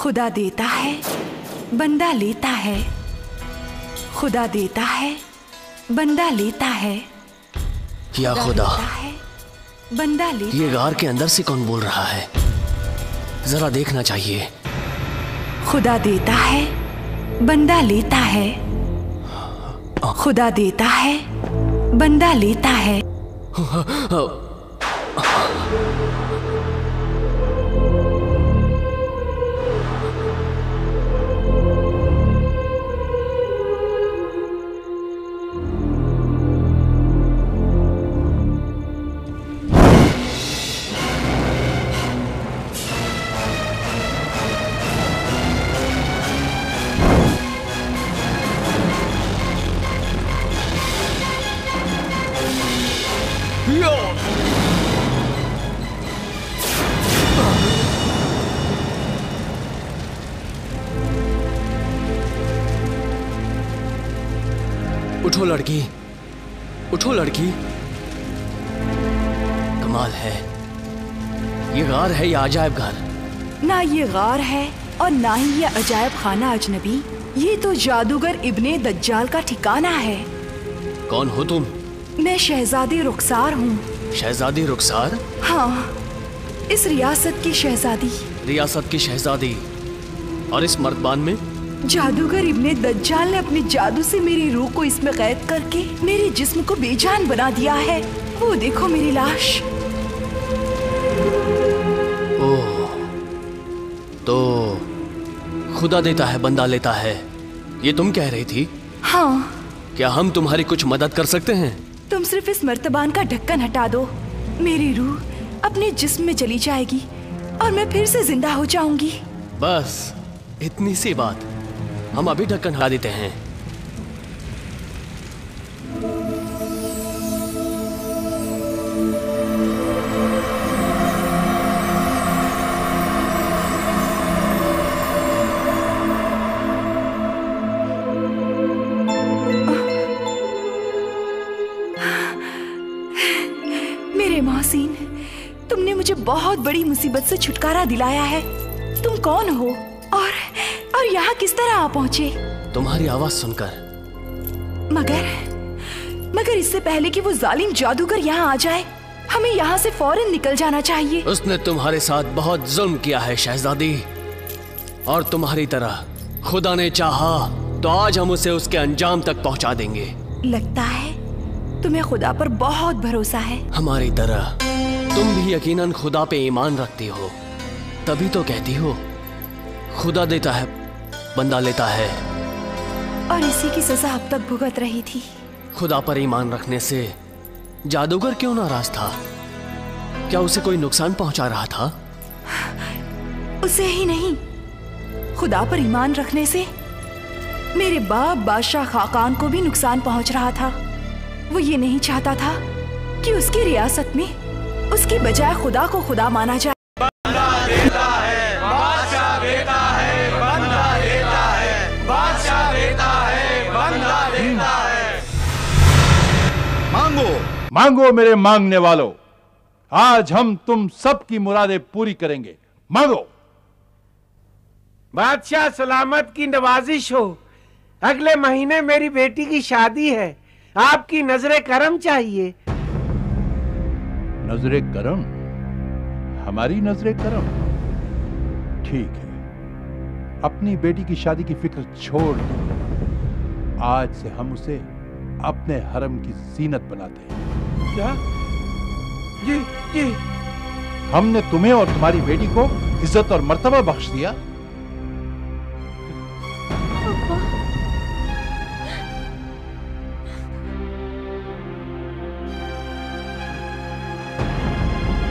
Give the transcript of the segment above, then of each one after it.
खुदा देता है, बंदा लेता है। खुदा देता है, बंदा लेता है। या खुदा, बंदा लेता। ये गार के अंदर से कौन बोल रहा है? जरा देखना चाहिए। खुदा देता है, बंदा लेता है। खुदा देता है, बंदा लेता है। उठो लड़की, उठो लड़की। कमाल है, ये गार है या अजायब घर? ना ये गार है और ना ही ये अजायब खाना अजनबी। ये तो जादूगर इब्ने दज्जाल का ठिकाना है। कौन हो तुम? मैं शहजादी रुखसार हूँ। शहजादी रुखसार? हाँ, इस रियासत की शहजादी। रियासत की शहजादी? और इस मर्दबान में? जादूगर इब्ने दज्जाल ने अपने जादू से मेरी रूह को इसमें कैद करके मेरे जिस्म को बेजान बना दिया है। वो देखो मेरी लाश। ओह, तो खुदा देता है, बंदा लेता है, ये तुम कह रही थी? हाँ। क्या हम तुम्हारी कुछ मदद कर सकते हैं? तुम सिर्फ इस मर्तबान का ढक्कन हटा दो, मेरी रूह अपने जिस्म में चली जाएगी और मैं फिर से जिंदा हो जाऊंगी। बस इतनी सी बात। हम अभी ढक्कन हटा देते हैं। मेरे मोहसिन, तुमने मुझे बहुत बड़ी मुसीबत से छुटकारा दिलाया है। तुम कौन हो और यहाँ किस तरह आ पहुँचे? तुम्हारी आवाज सुनकर। मगर इससे पहले कि वो जालिम जादूगर यहाँ आ जाए, हमें यहाँ से फौरन निकल जाना चाहिए। उसने तुम्हारे साथ बहुत जुल्म किया है शहजादी, और तुम्हारी तरह खुदा ने चाहा तो आज हम उसे उसके अंजाम तक पहुँचा देंगे। लगता है तुम्हें खुदा पर बहुत भरोसा है। हमारी तरह तुम भी यकीनन खुदा पे ईमान रखती हो, तभी तो कहती हो खुदा देता है, बंदा लेता है। और इसी की सजा अब तक भुगत रही थी। खुदा पर ईमान रखने से जादूगर क्यों नाराज था? क्या उसे कोई नुकसान पहुंचा रहा था? उसे ही नहीं, खुदा पर ईमान रखने से मेरे बाप बादशाह खाकान को भी नुकसान पहुंच रहा था। वो ये नहीं चाहता था कि उसकी रियासत में उसकी बजाय खुदा को खुदा माना जाए। बंदा देता है, बादशाह देता है, बंदा देता है, बादशाह देता है, बंदा देता है। मांगो मांगो मेरे मांगने वालों, आज हम तुम सबकी मुरादें पूरी करेंगे। मांगो। बादशाह सलामत की नवाजिश हो। अगले महीने मेरी बेटी की शादी है, आपकी नजरे करम चाहिए। नजरे करम? हमारी नजरे करम? ठीक है, अपनी बेटी की शादी की फिक्र छोड़ दो। आज से हम उसे अपने हरम की जीनत बनाते हैं। क्या? जी जी। हमने तुम्हें और तुम्हारी बेटी को इज्जत और मर्तबा बख्श दिया।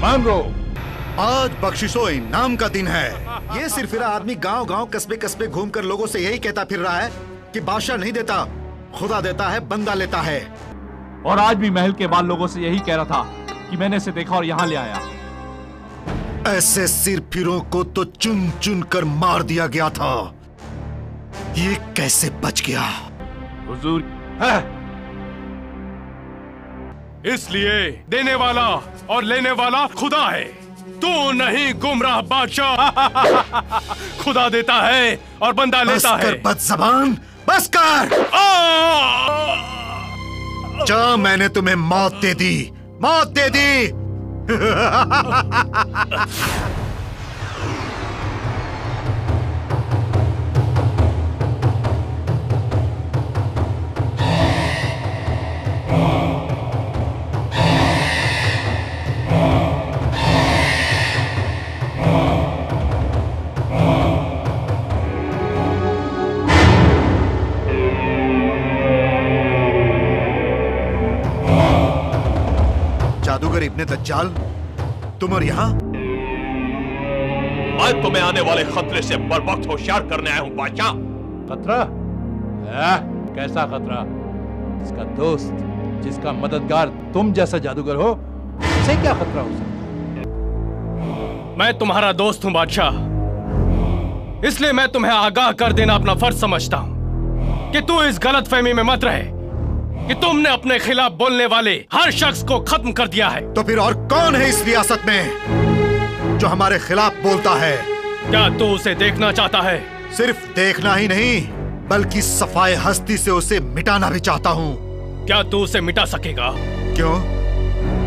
मांगो। आज बख्शिशो इनाम का दिन है। ये सिरफिरा आदमी गांव गांव कस्बे कस्बे घूमकर लोगों से यही कहता फिर रहा है कि बादशाह नहीं देता, खुदा देता है, बंदा लेता है। और आज भी महल के बाल लोगों से यही कह रहा था कि मैंने इसे देखा और यहाँ ले आया। ऐसे सिरफिरों को तो चुन चुन कर मार दिया गया था, ये कैसे बच गया? हुजूर, इसलिए देने वाला और लेने वाला खुदा है, तू नहीं गुमराह बादशाह। खुदा देता है और बंदा लेता है। बदज़बान, बस कर। जा, मैंने तुम्हें मौत दे दी, मौत दे दी। जादूगर इब्ने दज्जाल, तुम और यहाँ? मैं तुम्हें आने वाले खतरे से बरवक्त होशियार करने आया हूँ बादशाह। खतरा? कैसा खतरा? जिसका दोस्त, जिसका मददगार तुम जैसा जादूगर हो, उसे क्या खतरा हो सकता? मैं तुम्हारा दोस्त हूँ बादशाह, इसलिए मैं तुम्हें आगाह कर देना अपना फर्ज समझता हूँ कि तू इस गलतफहमी में मत रहे कि तुमने अपने खिलाफ बोलने वाले हर शख्स को खत्म कर दिया है। तो फिर और कौन है इस रियासत में जो हमारे खिलाफ बोलता है? क्या तू उसे देखना चाहता है? सिर्फ देखना ही नहीं, बल्कि सफाए हस्ती से उसे मिटाना भी चाहता हूँ। क्या तू उसे मिटा सकेगा? क्यों?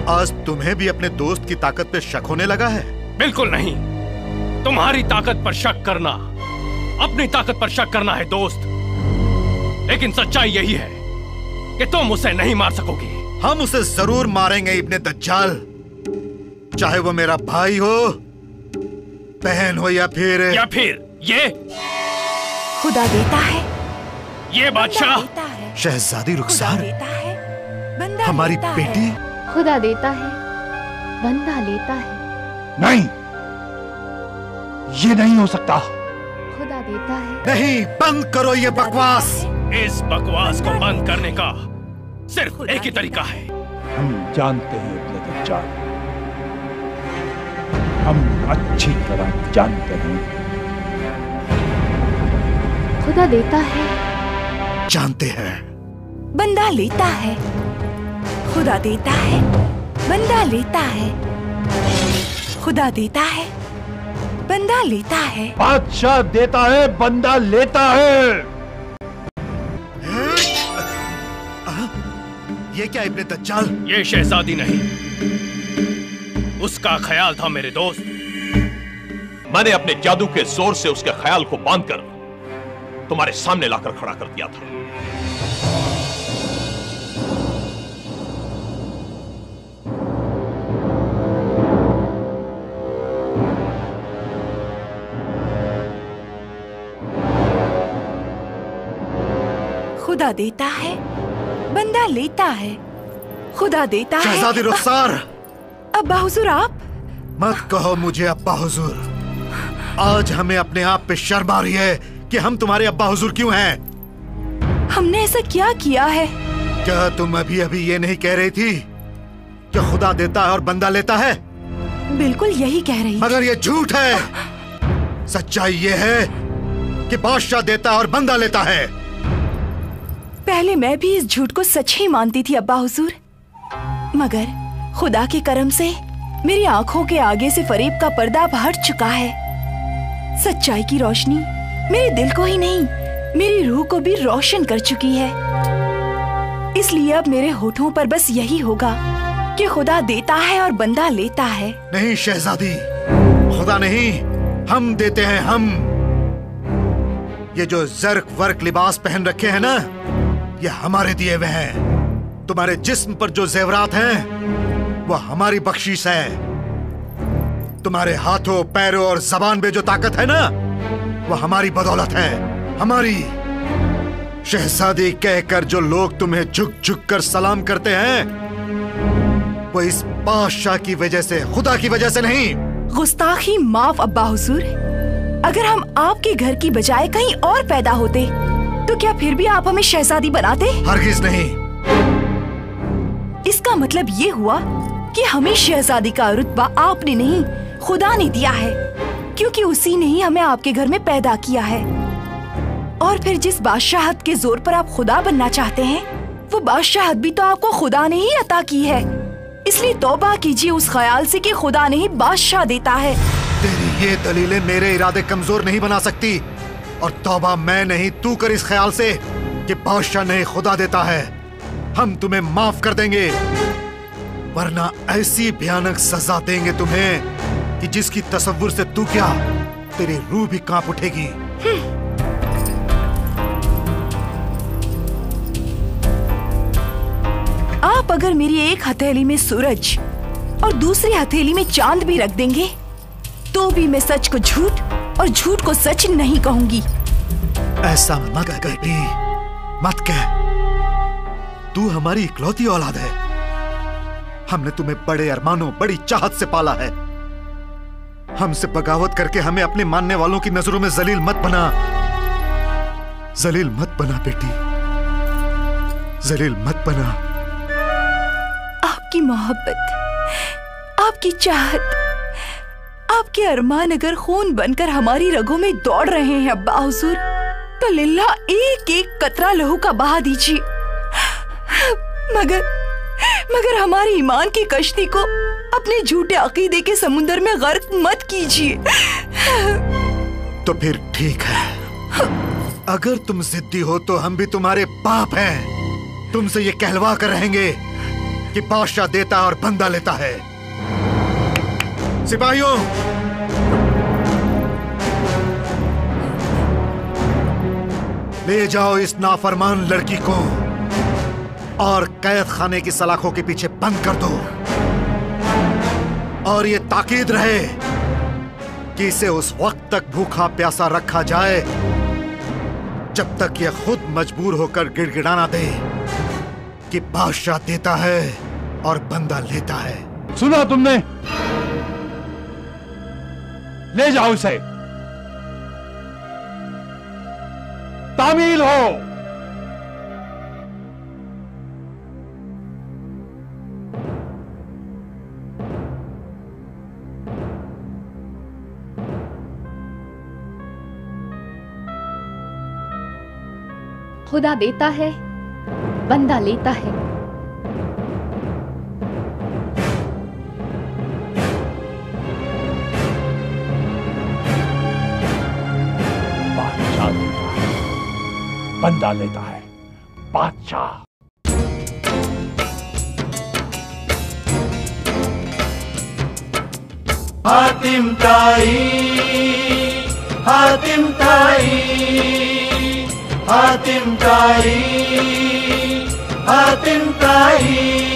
आज तुम्हें भी अपने दोस्त की ताकत पे शक होने लगा है? बिल्कुल नहीं। तुम्हारी ताकत पर शक करना अपनी ताकत पर शक करना है दोस्त, लेकिन सच्चाई यही है कि तुम उसे नहीं मार सकोगे। हम उसे जरूर मारेंगे इब्ने दज्जाल, चाहे वो मेरा भाई हो, बहन हो या फिर ये खुदा देता है, ये बादशाह, शहजादी रुखसार, बंदा हमारी देता है। बेटी। खुदा देता है, बंदा लेता है। नहीं, ये नहीं हो सकता। खुदा देता है। नहीं, बंद करो ये बकवास। इस बकवास को बंद करने का सिर्फ एक ही तरीका है। हम जानते हैं इब्ने दज्जाल, हम अच्छी तरह जानते हैं। खुदा देता है, जानते हैं। बंदा लेता है, खुदा देता है, बंदा लेता है, खुदा देता है, बंदा लेता है। बादशाह देता है, बंदा लेता है। ये क्या इब्ने दज्जाल? ये शहजादी नहीं, उसका ख्याल था मेरे दोस्त। मैंने अपने जादू के जोर से उसके ख्याल को बांधकर तुम्हारे सामने लाकर खड़ा कर दिया था। खुदा देता है, बंदा लेता है, खुदा देता है। शहजादी रुखसार, अब्बा हुजूर आप मत कहो मुझे अब्बा हुजूर। आज हमें अपने आप पे शर्म आ रही है कि हम तुम्हारे अब्बा हुजूर क्यों हैं? हमने ऐसा क्या किया है? क्या तुम अभी अभी ये नहीं कह रही थी कि खुदा देता है और बंदा लेता है? बिल्कुल यही कह रही। मगर ये झूठ है। सच्चाई ये है कि बादशाह देता है और बंदा लेता है। पहले मैं भी इस झूठ को सच ही मानती थी अब्बा हुजूर, मगर खुदा के करम से मेरी आंखों के आगे से फरेब का पर्दा अब हट चुका है। सच्चाई की रोशनी मेरे दिल को ही नहीं, मेरी रूह को भी रोशन कर चुकी है। इसलिए अब मेरे होठों पर बस यही होगा कि खुदा देता है और बंदा लेता है। नहीं शहजादी, खुदा नहीं, हम देते हैं। हम ये जो जर्क वर्क लिबास पहन रखे हैं ना, ये हमारे दिए हुए हैं। तुम्हारे जिस्म पर जो जेवरात हैं वो हमारी बख्शीश है। तुम्हारे हाथों, पैरों और जबान में जो ताकत है ना, वो हमारी बदौलत है। हमारी शहजादी कहकर जो लोग तुम्हें झुक झुक कर सलाम करते हैं, वो इस बादशाह की वजह से, खुदा की वजह से नहीं। गुस्ताखी माफ अब्बा हुजूर। अगर हम आपके घर की बजाय कहीं और पैदा होते तो क्या फिर भी आप हमें शहजादी बनाते? हरगिज नहीं। इसका मतलब ये हुआ कि हमें शहजादी का रुतबा आपने नहीं, खुदा ने दिया है, क्योंकि उसी ने ही हमें आपके घर में पैदा किया है। और फिर जिस बादशाहत के जोर पर आप खुदा बनना चाहते हैं, वो बादशाहत भी तो आपको खुदा ने ही अता की है। इसलिए तौबा कीजिए उस ख्याल से कि खुदा ने ही बादशाह देता है तेरी ये दलीलें मेरे इरादे कमजोर नहीं बना सकती। और तौबा मैं नहीं, तू कर इस ख्याल से कि बादशाह नहीं खुदा देता है। हम तुम्हें माफ कर देंगे, वरना ऐसी भयानक सजा देंगे तुम्हें कि जिसकी तसव्वुर से तू क्या, तेरी रूह भी कांप उठेगी। आप अगर मेरी एक हथेली में सूरज और दूसरी हथेली में चांद भी रख देंगे तो भी मैं सच को झूठ और झूठ को सच नहीं कहूंगी। ऐसा मत कह बेटी, मत कह। तू हमारी इकलौती औलाद है। हमने तुम्हें बड़े अरमानों, बड़ी चाहत से पाला है। हमसे बगावत करके हमें अपने मानने वालों की नजरों में जलील मत बना। जलील मत बना बेटी, जलील मत बना। आपकी मोहब्बत, आपकी चाहत, आपके अरमान अगर खून बनकर हमारी रगों में दौड़ रहे हैं अब्बा हुजूर, तो लिल्ला एक एक कतरा लहू का बहा दीजिए। मगर हमारी ईमान की कश्ती को अपने झूठे अकीदे के समुंदर में गर्क मत कीजिए। तो फिर ठीक है, अगर तुम जिद्दी हो तो हम भी तुम्हारे बाप हैं। तुमसे ये कहलवा कर रहेंगे कि बादशाह देता और बंदा लेता है। सिपाहियों, ले जाओ इस नाफरमान लड़की को और कैद खाने की सलाखों के पीछे बंद कर दो। और ये ताकीद रहे कि इसे उस वक्त तक भूखा प्यासा रखा जाए जब तक ये खुद मजबूर होकर गिड़गिड़ाना दे कि बादशाह देता है और बंदा लेता है। सुना तुमने? ले जाओ इसे, तामील हो। खुदा देता है, बंदा लेता है। बादशाह देता है, बंदा लेता है। बादशाह। हातिम ताई, हातिम ताई, हातिम ताई, हातिम ताई।